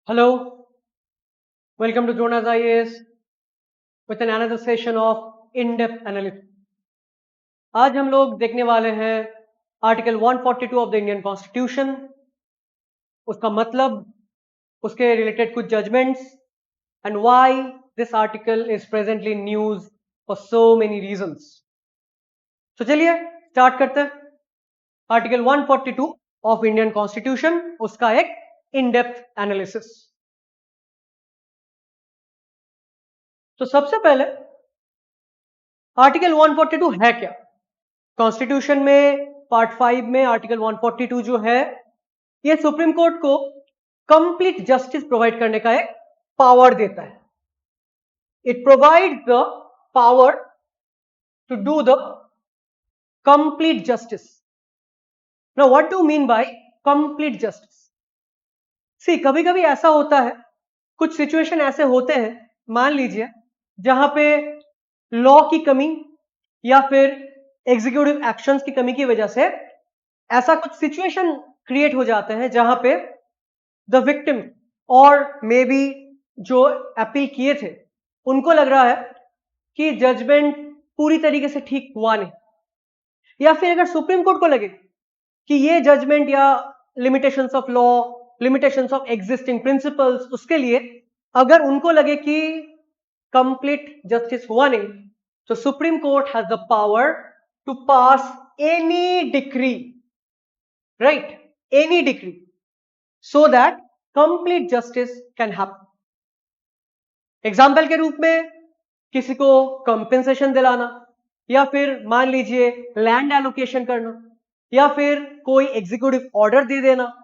Hello, welcome to Jonas IAS with another session of in-depth analysis. आज हम लोग देखने वाले हैं article 142 of the Indian constitution, उसका मतलब, उसके रिलेटेड कुछ judgments and why this article is presently in news for so many reasons. तो चलिए स्टार्ट करते हैं. आर्टिकल 142 ऑफ इंडियन कॉन्स्टिट्यूशन, उसका एक इन डेप्थ एनालिसिस. तो सबसे पहले आर्टिकल 142 है क्या? कॉन्स्टिट्यूशन में पार्ट 5 में आर्टिकल 142 जो है, ये सुप्रीम कोर्ट को कंप्लीट जस्टिस प्रोवाइड करने का एक पावर देता है. It provides the power to do the complete justice. Now what do mean by complete justice? See, कभी कभी ऐसा होता है, कुछ सिचुएशन ऐसे होते हैं, मान लीजिए जहां पे लॉ की कमी या फिर एग्जीक्यूटिव एक्शंस की कमी की वजह से ऐसा कुछ सिचुएशन क्रिएट हो जाते हैं जहां पे द विक्टिम और मे बी जो अपील किए थे उनको लग रहा है कि जजमेंट पूरी तरीके से ठीक हुआ नहीं, या फिर अगर सुप्रीम कोर्ट को लगे कि ये जजमेंट या limitations of law, limitations of existing principles, उसके लिए अगर उनको लगे कि कंप्लीट जस्टिस हुआ नहीं, तो Supreme Court has the power to pass any decree, right, any decree, so that complete justice can happen. Example के रूप में किसी को कंपेंसेशन दिलाना, या फिर मान लीजिए लैंड एलोकेशन करना, या फिर कोई एग्जीक्यूटिव ऑर्डर दे देना,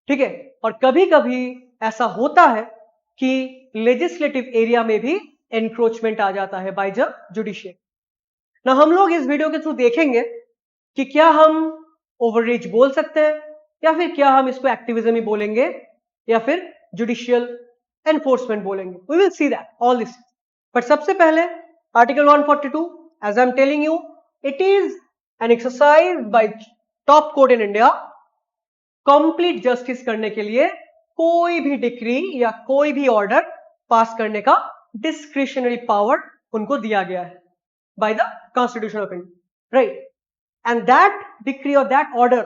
ठीक है. और कभी कभी ऐसा होता है कि लेजिस्लेटिव एरिया में भी एनक्रोचमेंट आ जाता है बाय द जुडिशियरी. ना हम लोग इस वीडियो के थ्रू देखेंगे कि क्या हम ओवररीच बोल सकते हैं, या फिर क्या हम इसको एक्टिविज्म ही बोलेंगे, या फिर जुडिशियल एनफोर्समेंट बोलेंगे. We will see that all this. But सबसे पहले article 142, as I am telling you, it is an exercise by top court in India. Complete justice करने के लिए कोई भी डिक्री या कोई भी ऑर्डर पास करने का डिस्क्रिशनरी पावर उनको दिया गया है by the constitution of India, right. And that decree or that order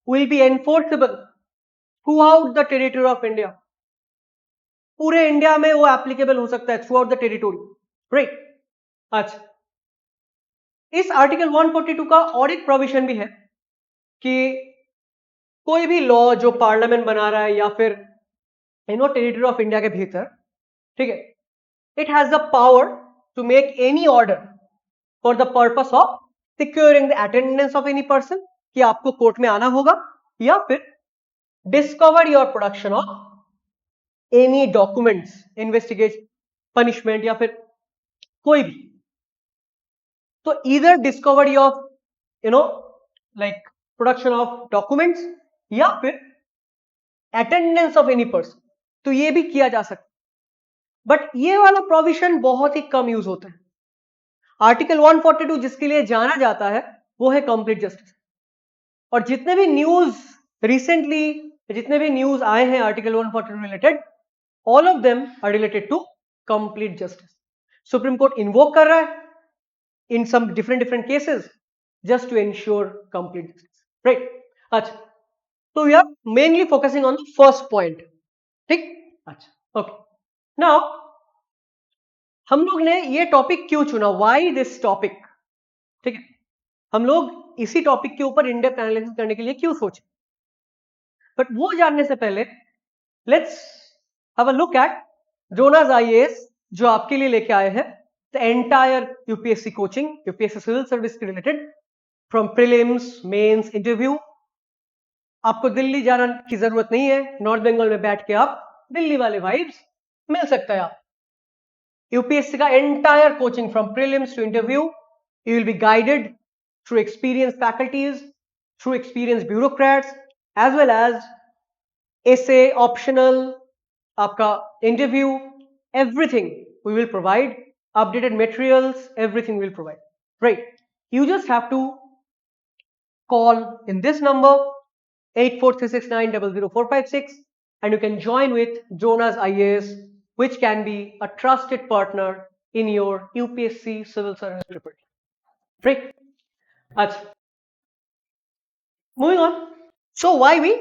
will be enforceable throughout the territory of India. पूरे इंडिया में वो एप्लीकेबल हो सकता है, through out the territory, right. अच्छा, इस आर्टिकल 142 का और एक प्रोविजन भी है कि कोई भी लॉ जो पार्लियामेंट बना रहा है या फिर टेरिटरी ऑफ इंडिया के भीतर, ठीक है, it has the power to make any order for the purpose of securing the attendance of any person, कि आपको कोर्ट में आना होगा, या फिर discover your production of any documents, investigation, punishment, या फिर कोई भी. तो either discovery of like production of documents, या फिर अटेंडेंस ऑफ एनी पर्सन, तो ये भी किया जा सकता है. बट ये वाला प्रोविजन बहुत ही कम यूज होता है. आर्टिकल 142 जिसके लिए जाना जाता है वो है कंप्लीट जस्टिस. और जितने भी न्यूज रिसेंटली, जितने भी न्यूज आए हैं article 142 related, all of them are related to complete justice. Supreme Court invoke कर रहा है in some different cases just to ensure complete justice, right. अच्छा, तो we are mainly focusing on the first point, ठीक. अच्छा, okay. Now हम लोग ने ये टॉपिक क्यों चुना, व्हाई दिस टॉपिक, ठीक है. हम लोग इसी टॉपिक के ऊपर इन डेप्थ एनालिसिस करने के लिए क्यों सोचे, बट वो जानने से पहले let's have a look at Jonas IAS, जो आपके लिए लेके आए हैं the entire UPSC coaching, UPSC civil service के related, from prelims, mains, interview. आपको दिल्ली जाना की जरूरत नहीं है, नॉर्थ बंगाल में बैठ के आप दिल्ली वाले वाइब्स मिल सकता है. आप यूपीएससी का entire coaching from prelims to interview, you will be guided through experienced faculties, through experienced bureaucrats, as well as essay, optional, आपका interview, everything we will provide, updated materials, everything we will provide, right. You just have to call in this number 8436900456 and you can join with Jonas IAS, which can be a trusted partner in your UPSC civil service preparation. Right? Achha. Moving on. So why we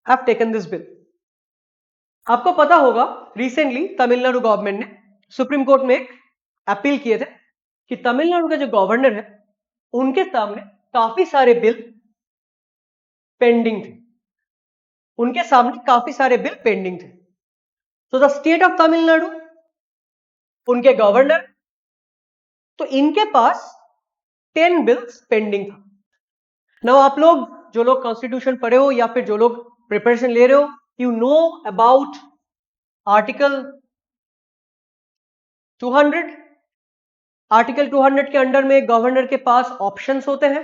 have taken this bill? आपको पता होगा recently Tamil Nadu government ने supreme court में एक appeal किए थे कि तमिलनाडु के जो गवर्नर है उनके सामने काफी सारे बिल पेंडिंग थे, उनके सामने काफी सारे बिल पेंडिंग थे। तो द स्टेट ऑफ तमिलनाडु, उनके गवर्नर, तो इनके पास 10 बिल्स पेंडिंग था। नाउ आप लोग जो लोग कॉन्स्टिट्यूशन पढ़े हो या फिर जो लोग प्रिपरेशन ले रहे हो, you know about article 200। Article 200 के अंडर में गवर्नर के पास ऑप्शंस होते हैं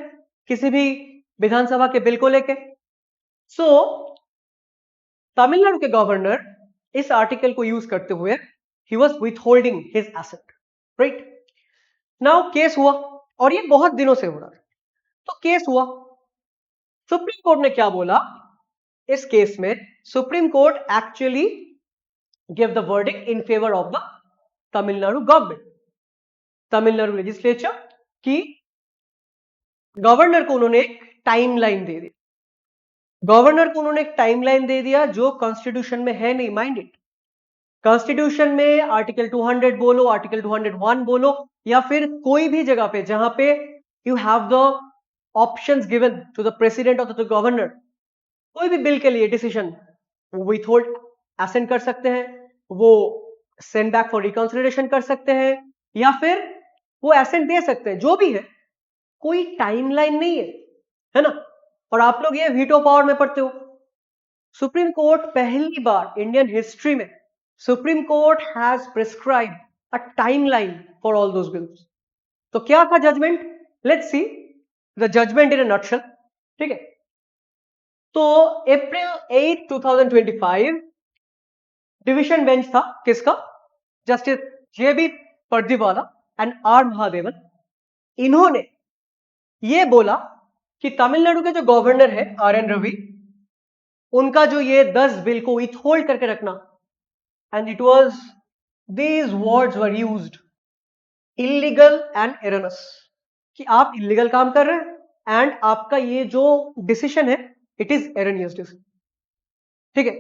किसी भी विधानसभा के बिल को लेके। सो तमिलनाडु के गवर्नर इस आर्टिकल को यूज करते हुए he was withholding his asset, right. Now case हुआ और ये बहुत दिनों से हो रहा है। तो केस हुआ, सुप्रीम कोर्ट ने क्या बोला इस केस में? Supreme court actually give the verdict in favour of the Tamil Nadu government, Tamil Nadu legislature की गवर्नर को उन्होंने एक टाइमलाइन दे दी। गवर्नर को उन्होंने एक टाइमलाइन दे दिया जो कॉन्स्टिट्यूशन में है नहीं, माइंड इट। कॉन्स्टिट्यूशन में आर्टिकल 200 बोलो, आर्टिकल 201 बोलो, या फिर कोई भी जगह पे जहां पे you have the options given to the president और द गवर्नर, कोई भी बिल के लिए डिसीजन वो विथहोल्ड एसेंट कर सकते हैं, वो सेंड बैक फॉर रिकंसिडरेशन कर सकते हैं, या फिर वो एसेंट दे सकते हैं, जो भी है। कोई टाइमलाइन नहीं है ना। और आप लोग ये वीटो पावर में पढ़ते हो। सुप्रीम कोर्ट पहली बार इंडियन हिस्ट्री में supreme Court has prescribed a timeline for all those bills. तो क्या था judgment? Let's see the judgment in a nutshell. ठीक है, तो अप्रैल 8, 2025 डिविजन बेंच था किसका? Justice JB Pardiwala and R Mahadevan. इन्होंने ये बोला कि तमिलनाडु के जो गवर्नर है RN रवि, उनका जो ये 10 बिल को विथहोल्ड करके रखना, and it was these words were used, illegal and erroneous, कि आप इलीगल काम कर रहे हैं एंड आपका ये जो डिसीजन है इट इज एरनियस डिसीजन। ठीक है,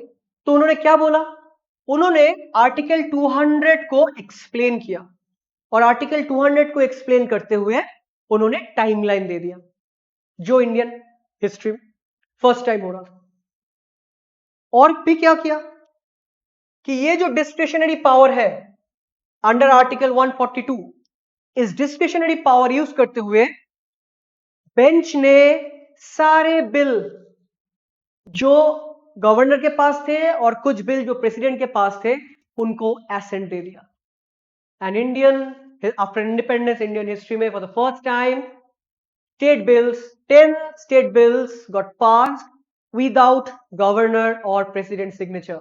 तो उन्होंने क्या बोला? उन्होंने आर्टिकल 200 को एक्सप्लेन किया, और आर्टिकल 200 को एक्सप्लेन करते हुए उन्होंने टाइमलाइन दे दिया, जो इंडियन हिस्ट्री में फर्स्ट टाइम हो रहा था। और भी क्या किया कि ये जो डिस्क्रिशनरी पावर है अंडर आर्टिकल 142, इस डिस्क्रिशनरी पावर यूज करते हुए बेंच ने सारे बिल जो गवर्नर के पास थे और कुछ बिल जो प्रेसिडेंट के पास थे उनको एसेंट दे दिया। And Indian after independence Indian history में for the first time state bills, 10 state bills got passed without governor or president signature.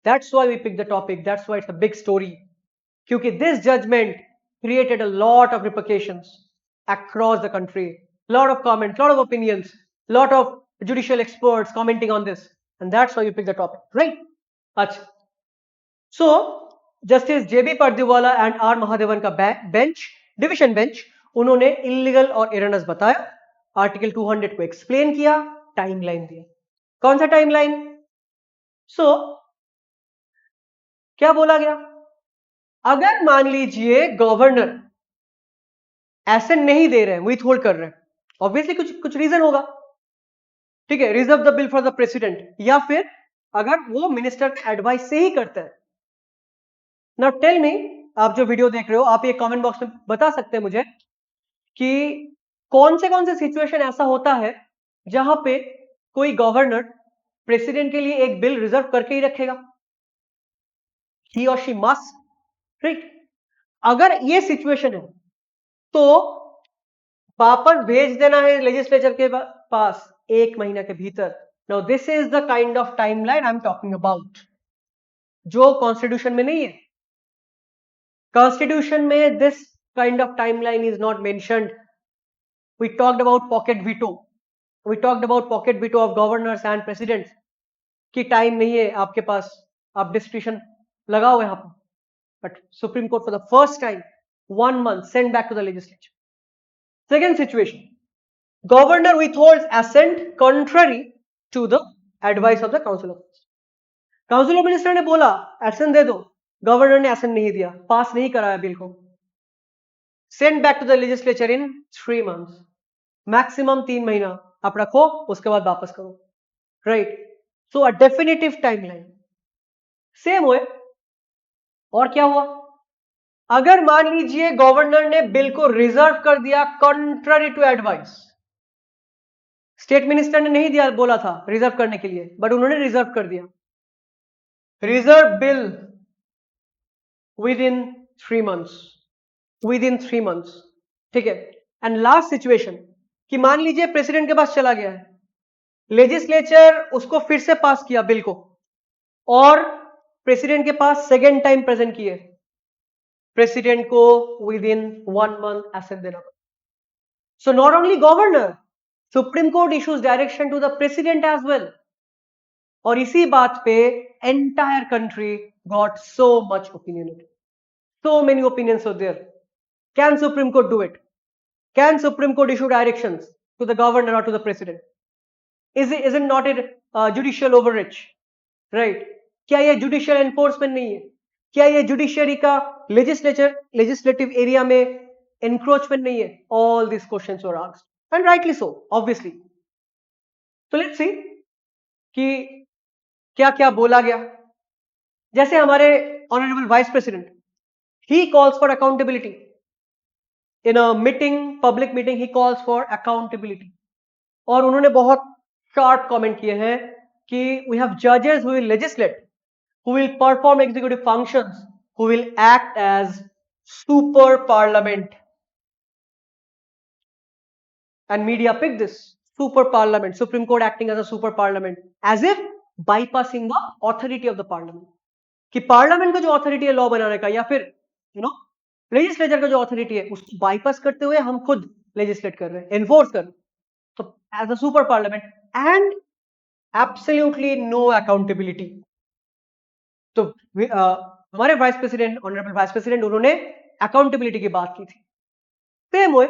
That's why we picked the topic. That's why it's a big story. Because this judgment created a lot of repercussions across the country. Lot of comments, lot of opinions, lot of judicial experts commenting on this. And that's why we picked the topic, right? Achha. So, Justice JB Pardiwala and R Mahadevan का bench, division bench, उन्होंने illegal और एरनस बताया, article 200 को explain किया, timeline दिया। कौन सा timeline? सो क्या बोला गया? अगर मान लीजिए गवर्नर एसेंट नहीं दे रहे हैं, विथहोल्ड कर रहे हैं, ऑब्वियसली कुछ रीजन होगा। ठीक है, reserve the bill for the president, या फिर अगर वो मिनिस्टर के एडवाइस से ही करता है। नाउ टेल मी, आप जो वीडियो देख रहे हो, आप ये कमेंट बॉक्स में बता सकते हैं मुझे कि कौन से सिचुएशन ऐसा होता है जहां पे कोई गवर्नर प्रेसिडेंट के लिए एक बिल रिजर्व करके ही रखेगा, ही और शी मस्ट, राइट। अगर ये सिचुएशन है तो वापस भेज देना है लेजिस्लेचर के पास 1 महीना के भीतर। Now this is the kind of timeline I am talking about, जो कॉन्स्टिट्यूशन में नहीं है। कॉन्स्टिट्यूशन में this kind of timeline is not mentioned. We talked about pocket veto. We talked about pocket veto of governors and presidents. कि time नहीं है आपके पास, आप डिस्क्रिशन लगाओ यहाँ पर, but supreme court for the first time 1 month sent back to the legislature. Second situation, governor withholds assent contrary to the advice of the council of ministers. Council of minister ने बोला accent दे दो, governor ने accent नहीं दिया, पास नहीं कराया bill को, send back to the legislature in 3 months, maximum 3 महीना आप रखो, उसके बाद वापस करो, right? So a definitive timeline same हुए। और क्या हुआ, अगर मान लीजिए गवर्नर ने बिल को रिजर्व कर दिया contrary to advice, state minister ने नहीं दिया, बोला था रिजर्व करने के लिए, बट उन्होंने रिजर्व कर दिया, reserve bill with in 3 months, with in 3 months, ठीक है। एंड लास्ट सिचुएशन कि मान लीजिए प्रेसिडेंट के पास चला गया है, लेजिस्लेचर उसको फिर से पास किया बिल को, और प्रेसिडेंट के पास सेकेंड टाइम प्रेजेंट किए, प्रेसिडेंट को विद इन 1 month एसेंट देना पड़ा। So not only governor, supreme court issues direction to the president as well, और इसी बात पे entire country got so much opinion, so many opinions are there. Can Supreme Court do it? Can Supreme Court issue directions to the governor or to the president? Isn't not it judicial overreach, right? क्या ये judicial enforcement नहीं है? क्या ये judiciary का legislative area में encroachment नहीं है? All these questions were asked, and rightly so, obviously. So let's see कि क्या क्या बोला गया। जैसे हमारे honourable vice president, he calls for accountability in a meeting, public meeting, he calls for accountability, और उन्होंने बहुत sharp comment किए हैं कि we have judges who will legislate, who will perform executive functions, who will act as super parliament, and media picked this super parliament, Supreme Court acting as a super parliament, as if bypassing the authority of the parliament, कि parliament का जो authority है law बनाने का, या फिर legislature का जो अथॉरिटी है, उसको बाईपास करते हुए हम खुद लेजिस्लेट कर रहे हैं, एनफोर्स कर रहे हैं, तो as a super parliament, and absolutely no accountability. तो हमारे vice president, honourable vice president, उन्होंने अकाउंटेबिलिटी की बात की थी। सेम हुए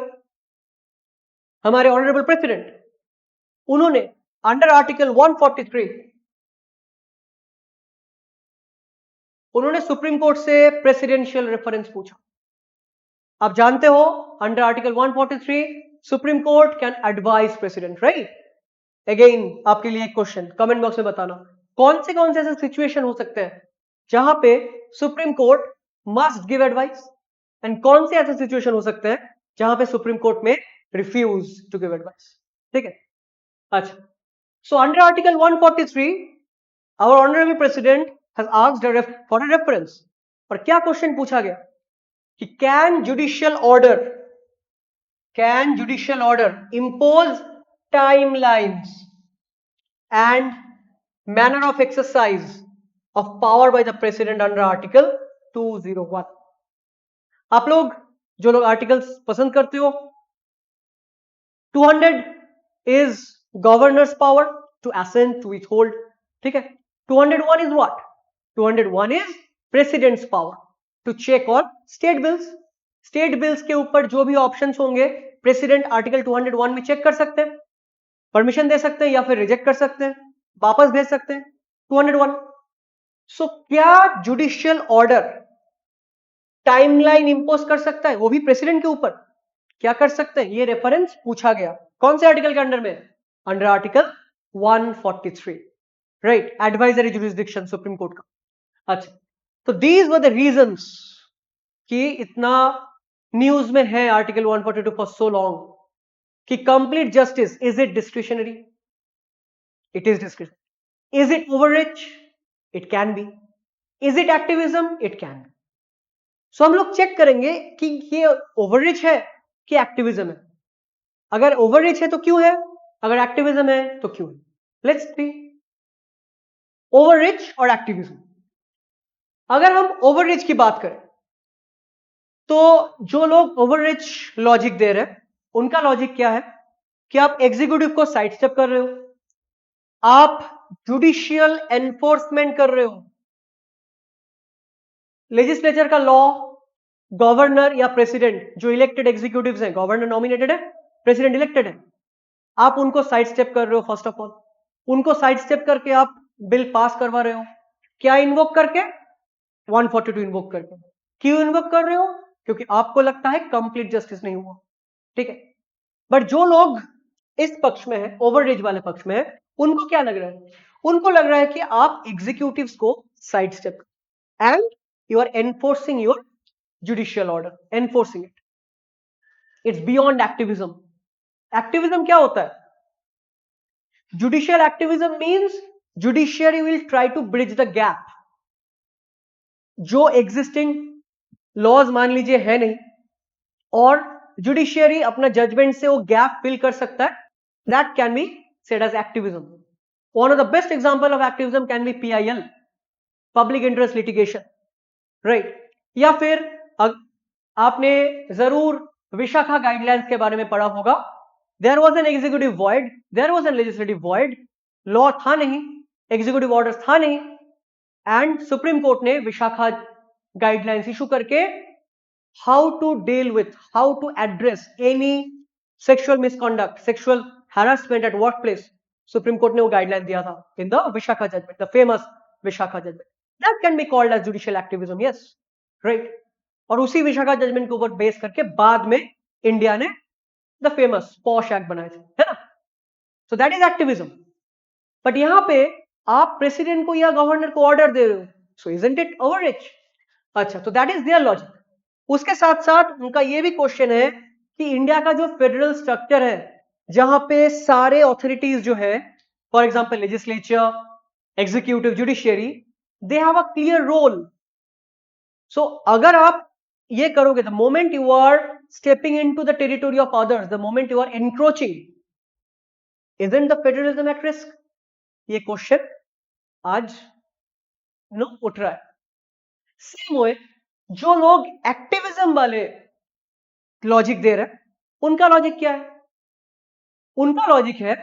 हमारे ऑनरेबल प्रेसिडेंट, उन्होंने अंडर आर्टिकल 143 उन्होंने सुप्रीम कोर्ट से प्रेसिडेंशियल रेफरेंस पूछा। आप जानते हो under article 143 supreme court can advise president, right? Again आपके लिए एक क्वेश्चन, कमेंट बॉक्स में बताना कौन से ऐसे सिचुएशन हो सकते हैं जहां पे supreme court must give advice, and कौन से ऐसे सिचुएशन हो सकते हैं जहां पे सुप्रीम कोर्ट में रिफ्यूज टू गिव एडवाइस, ठीक है? अच्छा, so under article 143 our honourable president has asked for a reference, और क्या क्वेश्चन पूछा गया कि can judicial order impose timelines and manner of exercise of power by the president under article 201? आप लोग जो लोग आर्टिकल्स पसंद करते हो, 200 is governor's power to assent, to withhold, ठीक है? 201 is what? 201 is president's power to check on state bills. State bills के ऊपर जो भी ऑप्शंस होंगे प्रेसिडेंट आर्टिकल 201 में चेक कर सकते हैं, परमिशन दे सकते हैं, या फिर रिजेक्ट कर सकते हैं, वापस भेज सकते हैं, 201। सो क्या जुडिशियल ऑर्डर टाइमलाइन इंपोज कर सकता है, वो भी प्रेसिडेंट के ऊपर? क्या कर सकते हैं? ये रेफरेंस पूछा गया कौन से आर्टिकल के अंडर में? Under article 143, right? Advisory jurisdiction supreme court का। अच्छा, तो दीज वर द रीजंस कि इतना न्यूज में है आर्टिकल 142 फॉर सो लॉन्ग, कि complete justice, is it discretionary? It is discretionary. Is it overreach? It can be. Is it activism? It can be. So हम लोग चेक करेंगे कि ये ओवररिच है कि एक्टिविज्म है। अगर ओवररिच है तो क्यों है, अगर एक्टिविज्म है तो क्यों है? लेट्स सी ओवररिच और एक्टिविज्म। अगर हम ओवररिच की बात करें तो जो लोग ओवररिच लॉजिक दे रहे हैं उनका लॉजिक क्या है कि आप एग्जीक्यूटिव को साइड स्टेप कर रहे हो, आप जुडिशियल एनफोर्समेंट कर रहे हो। लेजिस्लेचर का लॉ, गवर्नर या प्रेसिडेंट जो इलेक्टेड एग्जीक्यूटिव्स हैं, गवर्नर नॉमिनेटेड है, प्रेसिडेंट इलेक्टेड है, आप उनको साइड स्टेप कर रहे हो। फर्स्ट ऑफ ऑल उनको साइड स्टेप करके आप बिल पास करवा रहे हो। क्या इन्वोक करके? 142 इन्वोक करके। क्यों इन्वोक कर रहे हो? क्योंकि आपको लगता है कंप्लीट जस्टिस नहीं हुआ, ठीक है। बट जो लोग इस पक्ष में है, ओवररेज वाले पक्ष में है, उनको क्या लग रहा है? उनको लग रहा है कि आप एग्जीक्यूटिव्स को side step and you are enforcing your judicial order, enforcing it. It's beyond activism. Activism क्या होता है? Judicial activism means judiciary will try to bridge the gap. जो एग्जिस्टिंग लॉज मान लीजिए है नहीं और जुडिशियरी अपना जजमेंट से वो गैप फिल कर सकता है, that can be said as activism. One of the best example of activism can be PIL, public interest litigation, right. या फिर आपने जरूर विशाखा गाइडलाइंस के बारे में पढ़ा होगा। There was an executive void, there was an legislative void, law था नहीं, एग्जीक्यूटिव ऑर्डर था नहीं, एंड सुप्रीम कोर्ट ने विशाखा गाइडलाइंस इशू करके how to deal with, how to address any sexual misconduct, sexual harassment at work place, supreme court ने वो guideline दिया था in the Vishakha judgment, the famous Vishakha judgment. That can be called as judicial activism, yes, right. और उसी Vishakha judgement के ऊपर base करके बाद में इंडिया ने द फेमस पॉश एक्ट बनाए थे, है ना। So that is activism. But यहां पे आप प्रेसिडेंट को या गवर्नर को ऑर्डर दे रहे हो, सो इजंट इट ओवररीच? अच्छा, तो दैट इज देयर लॉजिक। उसके साथ साथ उनका ये भी क्वेश्चन है कि इंडिया का जो फेडरल स्ट्रक्चर है, जहां पे सारे ऑथोरिटीज जो है, for example legislature, executive, judiciary, they have a clear role. So अगर आप ये करोगे, the moment you are stepping into the territory of others, the moment you are encroaching, isn't the federalism at risk? ये question आज उठ रहा है। Same way जो लोग एक्टिविज्म वाले लॉजिक दे रहे हैं, उनका लॉजिक क्या है? उनका लॉजिक है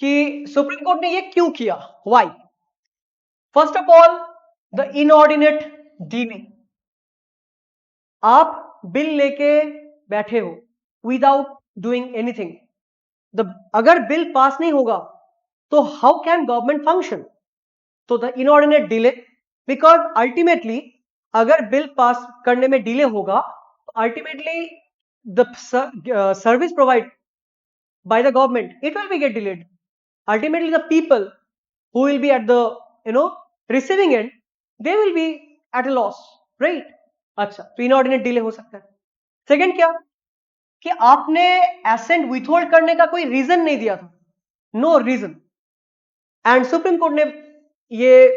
कि सुप्रीम कोर्ट ने ये क्यों किया, why? First of all, the inordinate delay. आप बिल लेके बैठे हो विदाउट डूइंग एनीथिंग, अगर बिल पास नहीं होगा तो हाउ कैन गवर्नमेंट फंक्शन? तो the inordinate delay, because ultimately अगर बिल पास करने में डिले होगा तो ultimately the service provide by the government, it will be get delayed. Ultimately the people who will be at the receiving end, they will be at a loss, right? अच्छा, तो inordinate delay हो सकता है। Second क्या, कि आपने accent withhold करने का कोई रीजन नहीं दिया था, no reason, and supreme court ने ये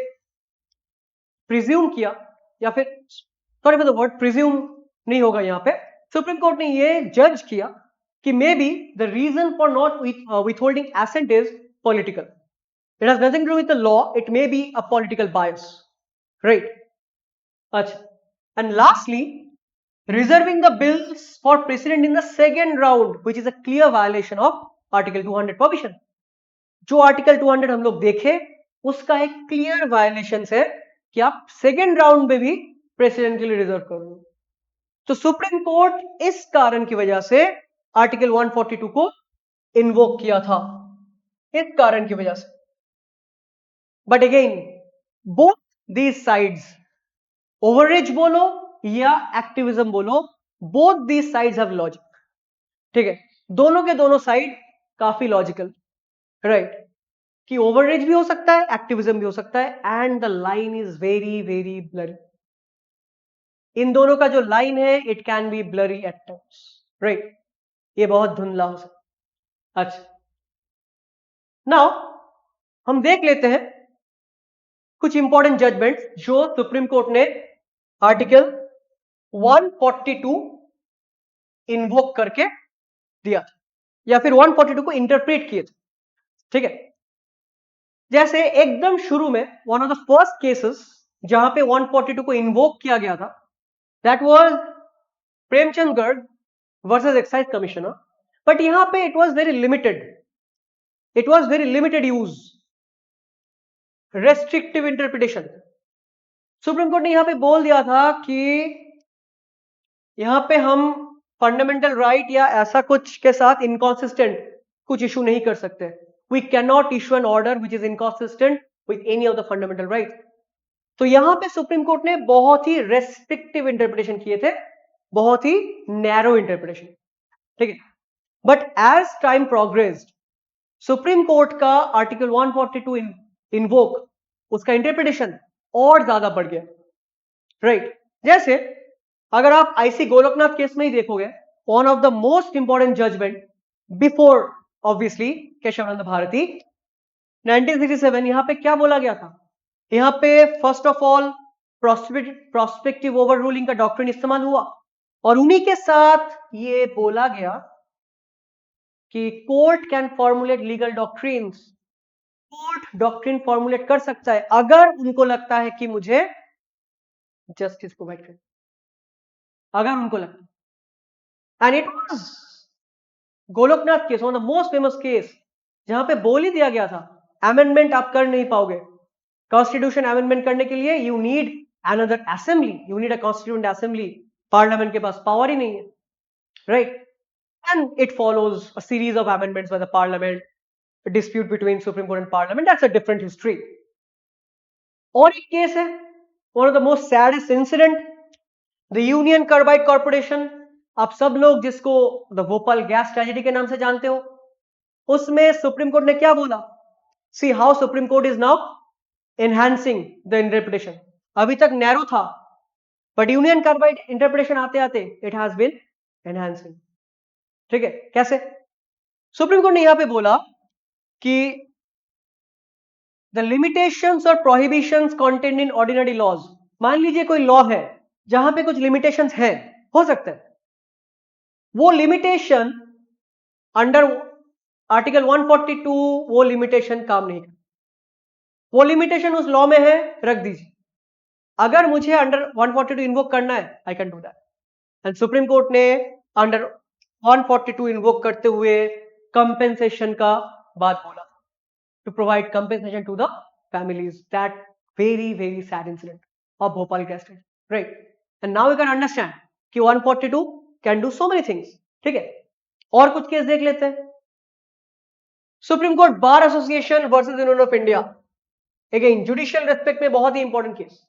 प्रिज्यूम किया, या फिर sorry for the word presume नहीं होगा यहां पे, सुप्रीम कोर्ट ने ये जज किया कि may be the reason for not withholding assent is political. It has nothing to do with the law, it may be a political bias, right? अच्छा, and lastly, reserving the bills for president in the second round, which is a clear violation of article 200 provision. जो article 200 हम लोग देखे, उसका एक clear violation है कि आप सेकेंड राउंड में भी प्रेसिडेंट के लिए रिजर्व कर लो। तो सुप्रीम कोर्ट इस कारण की वजह से आर्टिकल 142 को इन्वोक किया था, इस कारण की वजह से। But again, both these sides, overreach बोलो या एक्टिविज्म बोलो, both these sides have logic, ठीक है। दोनों के दोनों साइड काफी लॉजिकल, राइट, कि ओवररीच भी हो सकता है, एक्टिविज्म भी हो सकता है, and the line is very very blurry. इन दोनों का जो लाइन है, it can be blurry at times, right, ये बहुत धुंधला हो सकता है। अच्छा, नाउ हम देख लेते हैं कुछ इंपॉर्टेंट जजमेंट जो सुप्रीम कोर्ट ने आर्टिकल 142 इन्वोक करके दिया था, या फिर 142 को इंटरप्रेट किए थे, ठीक है। जैसे एकदम शुरू में one of the first cases जहां पे 142 को इन्वोक किया गया था, that was Premchand Garg versus excise commissioner. But यहां पे it was very limited use, restrictive interpretation. Supreme court ने यहां पे बोल दिया था कि यहां पे हम फंडामेंटल राइट या ऐसा कुछ के साथ इनकॉन्सिस्टेंट कुछ इशू नहीं कर सकते। We can not issue an order which is inconsistent with any of the fundamental right. तो यहां पे सुप्रीम कोर्ट ने बहुत ही रेस्ट्रिक्टिव इंटरप्रिटेशन किए थे, बहुत ही नैरो इंटरप्रिटेशन, ठीक है। But as time progressed supreme court का आर्टिकल 142 इन्वोक उसका इंटरप्रिटेशन और ज्यादा बढ़ गया, राइट। जैसे अगर आप आईसी गोलकनाथ केस में ही देखोगे, one of the most important judgment before obviously Kesavananda Bharati 1967, यहां पे क्या बोला गया था? यहां पे first of all prospective overruling का डॉक्ट्रिन इस्तेमाल हुआ और उन्हीं के साथ ये बोला गया कि court can formulate legal doctrines. Court doctrine formulate कर सकता है अगर उनको लगता है कि मुझे जस्टिस प्रोवाइड कर, अगर उनको लगता है। And it was Golaknath case, one of the most famous case, जहां पे बोल ही दिया गया था अमेंडमेंट आप कर नहीं पाओगे। कॉन्स्टिट्यूशन अमेंडमेंट करने के लिए you need another assembly, you need a constituent assembly. Parliament के पास पावर ही नहीं है, right. And it follows a series of amendments by the parliament, dispute between supreme court and parliament, that's a different history. और एक case है, one of the most saddest incident, the union carbide corporation. आप सब लोग जिसको the Bhopal gas tragedy के नाम से जानते हो, उसमें सुप्रीम कोर्ट ने क्या बोला? See how supreme court is now enhancing the interpretation. अभी तक नैरो था, बट यूनियन कार्बाइड इंटरप्रिटेशन आते आते इट हैज बीन एनहांसिंग, ठीक है। कैसे? सुप्रीम कोर्ट ने यहां पे बोला कि द लिमिटेशंस और prohibitions contained in ordinary laws. मान लीजिए कोई लॉ है जहां पे कुछ लिमिटेशंस है, हो सकता है वो लिमिटेशन अंडर आर्टिकल 142 वो लिमिटेशन काम नहीं करता। वो लिमिटेशन उस लॉ में है, रख दीजिए। अगर मुझे अंडर 142 इन्वोक करना है, I can do that. And supreme court ने अंडर 142 इन्वोक करते हुए कंपेंसेशन का बात बोला, to provide compensation to the families that very sad incident of Bhopal gas station, right? And now you can understand कि 142 can do so many things, ठीक है। और कुछ केस देख लेते हैं। Supreme court bar association versus union of India, again judicial respect में बहुत ही इंपॉर्टेंट केस।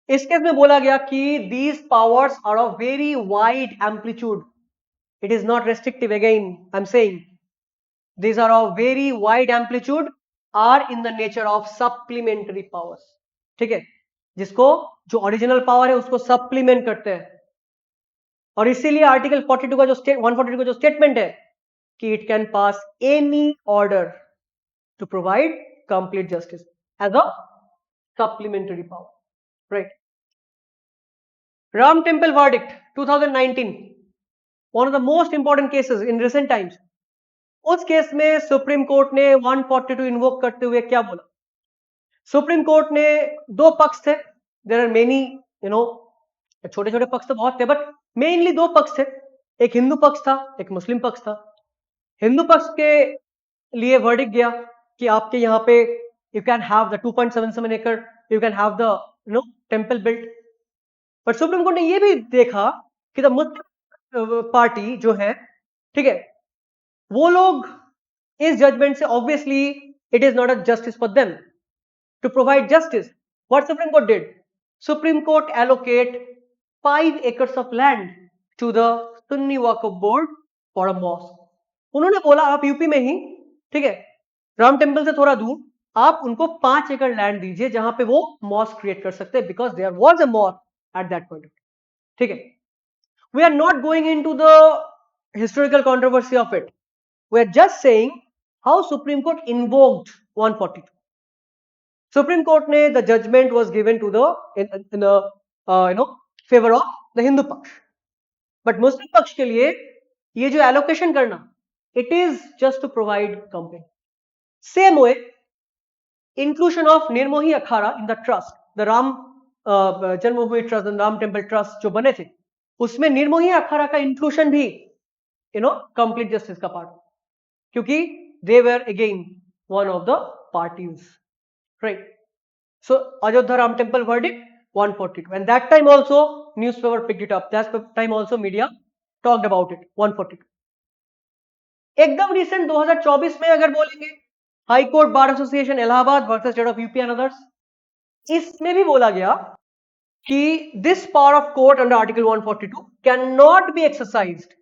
इस केस में बोला गया कि these powers are of very wide amplitude, it is not restrictive. Again I am saying these are of very wide amplitude, are in the nature of supplementary powers, ठीक है। जिसको जो original power है उसको सप्लीमेंट करते हैं। और इसीलिए आर्टिकल 42 का जो 142 का जो स्टेटमेंट है कि it can pass any order to provide complete justice as a supplementary power, right. Ram temple verdict 2019, one of the most important cases in recent times. उस केस में सुप्रीम कोर्ट ने 142 इन्वोक करते हुए क्या बोला? सुप्रीम कोर्ट ने दो पक्ष थे, there are many, you know, छोटे छोटे पक्ष तो बहुत थे, बट मेनली दो पक्ष थे। एक हिंदू पक्ष था, एक मुस्लिम पक्ष था। हिंदू पक्ष के लिए वर्डिक्ट गया कि आपके यहाँ पे यू कैन हैव द 2.77 एकड़, you can have the temple built. But supreme court ने ये भी देखा कि द मुस्लिम पार्टी जो है, ठीक है, वो लोग इस जजमेंट से obviously it is not a justice for them to provide justice. What supreme court did? Supreme court allocate 5 acres of land to the Sunni Waqf board for a mosque. उन्होंने बोला आप यूपी में ही, ठीक है, राम टेम्पल से थोड़ा दूर, आप उनको 5 एकड़ लैंड दीजिए जहां पे वो मॉस्क क्रिएट कर सकते हैं, because there was a mosque at that point, ठीक है। We are not going into the historical controversy of it, we are just saying how Supreme Court invoked 142. Supreme Court ने the judgment was given to the in a favor of the Hindu पक्ष, but Muslim पक्ष के लिए ये जो allocation करना, it is just to provide company. Same way, inclusion of Nirmohi Akhara in the trust, the Ram Janmabhoomi Trust and Ram Temple Trust जो बने थे, उसमें निर्मोही अखाड़ा का inclusion भी complete justice का part, क्योंकि they were again one of the parties, right? So Ayodhya Ram Temple verdict 142, and that time also newspaper picked it up. That time also media talked about it. 142. एकदम recent 2024 में अगर बोलेंगे, high court bar association Allahabad versus state of UP and others, इसमें भी बोला गया कि this power of court under article 142 can not be exercised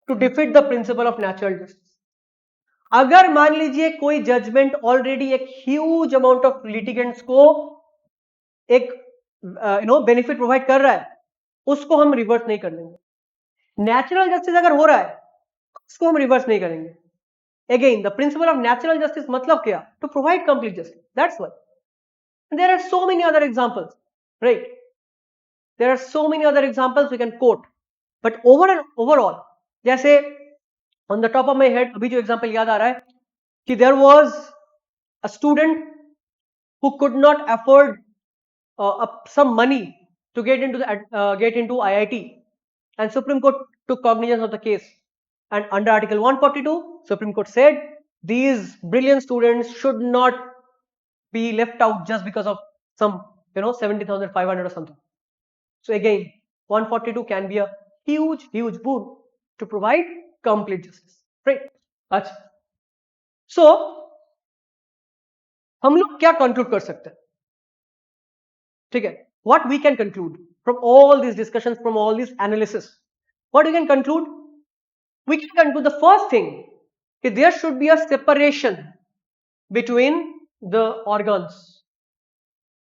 to defeat the principle of natural justice. अगर मान लीजिए कोई जजमेंट ऑलरेडी एक ह्यूज अमाउंट ऑफ लिटिगेंट्स को एक बेनिफिट प्रोवाइड कर रहा है, उसको हम रिवर्स नहीं कर लेंगे. नेचुरल जस्टिस अगर हो रहा है उसको हम रिवर्स नहीं करेंगे. Again the principle of natural justice मतलब क्या? To provide complete justice. That's why there are so many other examples, right? There are so many other examples we can quote, but overall जैसे on the top of my head अभी जो example याद आ रहा है कि there was a student who could not afford some money to get into IIT, and Supreme Court took cognizance of the case, and under Article 142 Supreme Court said these brilliant students should not be left out just because of some 70,500 or something. So again 142 can be a huge boon to provide complete justice, right? अच्छा, so हम लोग क्या conclude कर सकते हैं? ठीक है, what we can conclude from all these discussions, from all this analysis, what we can conclude? We can conclude the first thing that there should be a separation between the organs,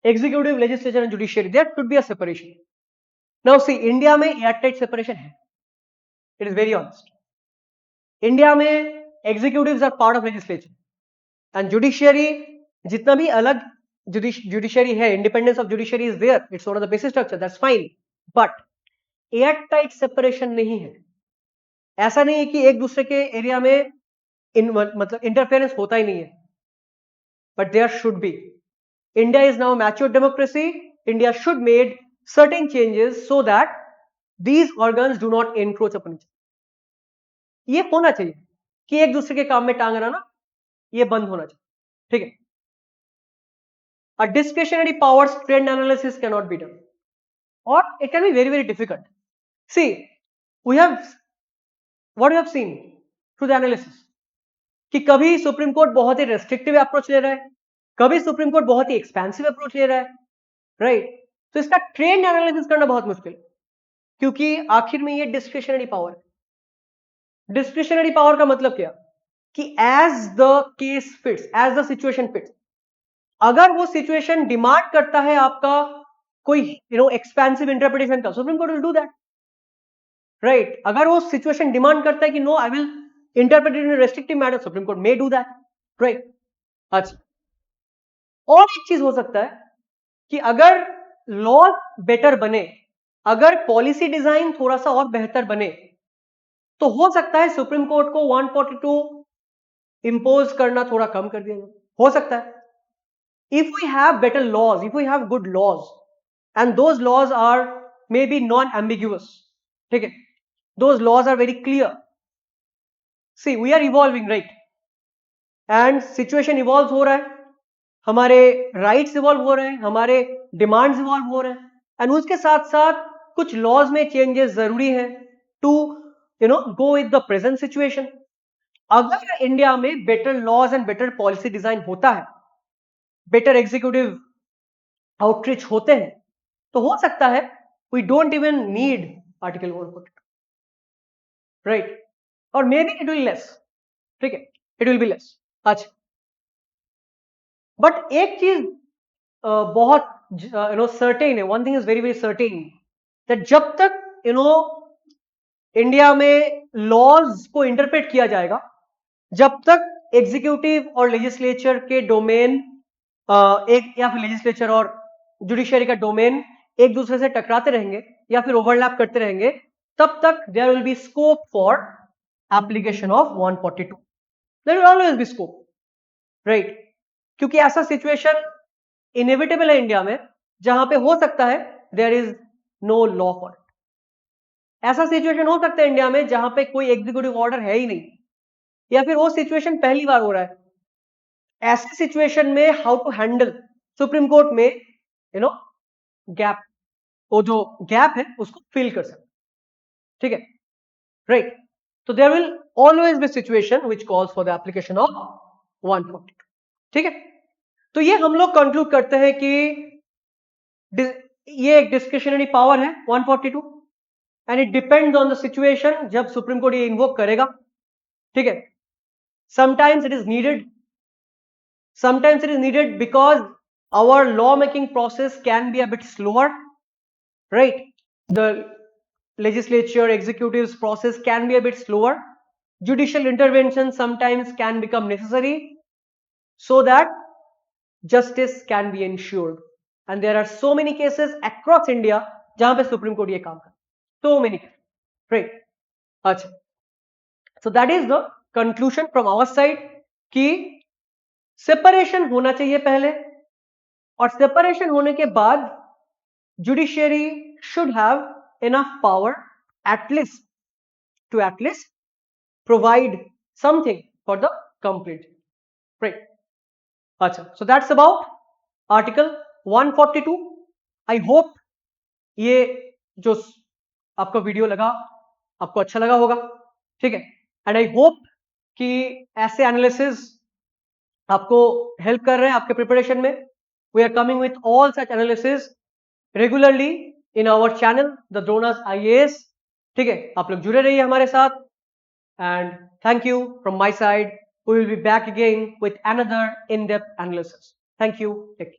executive, legislature and judiciary. There should be a separation. Now see, India में airtight separation है. It is very honest. India में executives are part of legislature and judiciary जितना भी अलग judiciary है, independence of judiciary is there, it's one of the basic structure, that's fine, but airtight separation नहीं है. ऐसा नहीं है कि एक दूसरे के एरिया में मतलब इंटरफेरेंस होता ही नहीं है, but there should be. India is now a mature democracy. India should made certain changes so that these organs do not encroach upon each other. ये होना चाहिए कि एक दूसरे के काम में टांग अड़ाना ये बंद होना चाहिए, ठीक है? A discretionary powers trend analysis cannot be done, or it can be very difficult. See, what we have seen through the analysis कि कभी सुप्रीम कोर्ट बहुत ही रेस्ट्रिक्टिव अप्रोच ले रहा है, कभी सुप्रीम कोर्ट बहुत ही एक्सपेंसिव अप्रोच ले रहा है, राइट? तो इसका ट्रेंड एनालिसिस करना बहुत मुश्किल है, क्योंकि आखिर में ये डिस्क्रिशनरी पावर है. डिस्क्रिशनरी पावर का मतलब क्या? कि as the case fits, as the situation fits. अगर वो सिचुएशन डिमांड करता है आपका कोई एक्सपेंसिव इंटरप्रिटेशन का, supreme court will do that, right? अगर वो सिचुएशन डिमांड करता है कि no I will interpret it in restrictive manner, supreme court may do that, right? अच्छा, और एक चीज हो सकता है कि अगर लॉ बेटर बने, अगर पॉलिसी डिजाइन थोड़ा सा और बेहतर बने, तो हो सकता है सुप्रीम कोर्ट को 142 इंपोज करना थोड़ा कम कर दिया जाए, हो सकता है. If we have better laws, if we have good laws, and those laws are maybe non-ambiguous, ठीक है? Those laws are very clear. See, we are evolving, right? And situation evolves हो रहा है, हमारे rights evolve हो रहे हैं, हमारे demands evolve हो रहे हैं, and उसके साथ साथ कुछ laws में changes जरूरी है to go with the present situation. अगर इंडिया में better laws and better policy design होता है, बेटर एग्जीक्यूटिव आउटरीच होते हैं, तो हो सकता है we don't even need article 142, right? और maybe it will less, ठीक है, इट विल बी लेस. अच्छा, बट एक चीज बहुत सर्टेन है, one thing is very certain, that जब तक इंडिया में लॉज को इंटरप्रेट किया जाएगा, जब तक एग्जीक्यूटिव और लेजिस्लेचर के डोमेन एक या फिर लेजिस्लेचर और जुडिशरी का डोमेन एक दूसरे से टकराते रहेंगे या फिर ओवरलैप करते रहेंगे, तब तक there will be scope for application of 142. There will always be scope, right? क्योंकि ऐसा सिचुएशन इनएविटेबल है इंडिया में जहां पे हो सकता है there is no law for it. ऐसा सिचुएशन हो सकता है इंडिया में जहां पे कोई एग्जीक्यूटिव ऑर्डर है ही नहीं, या फिर वो सिचुएशन पहली बार हो रहा है. ऐसे सिचुएशन में how to handle supreme court में यू नो गैप, वो जो गैप है उसको फिल कर सकते, ठीक है, राइट। तो there will always be situation which calls for the application of 142, ठीक है। तो ये हम लोग कंक्लूड करते हैं कि ये एक डिस्क्रिशनरी पावर है 142 and it depends on the situation जब सुप्रीम कोर्ट ये इन्वोक करेगा, ठीक है। Sometimes it is needed because our lawmaking process can be a bit slower, right? The legislature executives process can be a bit slower. Judicial intervention sometimes can become necessary so that justice can be ensured, and there are so many cases across India jahan pe supreme court ye kaam kar, so many cases, right? Acha, so that is the conclusion from our side कि separation होना चाहिए पहले, और separation होने के बाद judiciary should have enough power at least to provide something for the complete, right? अच्छा, so that's about article 142. I hope ये जो आपका वीडियो लगा आपको अच्छा लगा होगा, ठीक है, एंड आई होप कि ऐसे एनालिसिस आपको हेल्प कर रहे हैं आपके प्रिपरेशन में. We are coming with all such analysis regularly in our channel the Drona's IAS. ठीक है, आप लोग जुड़े रहिए हमारे साथ, and thank you from my side. We will be back again with another in-depth analysis. Thank you. Take care.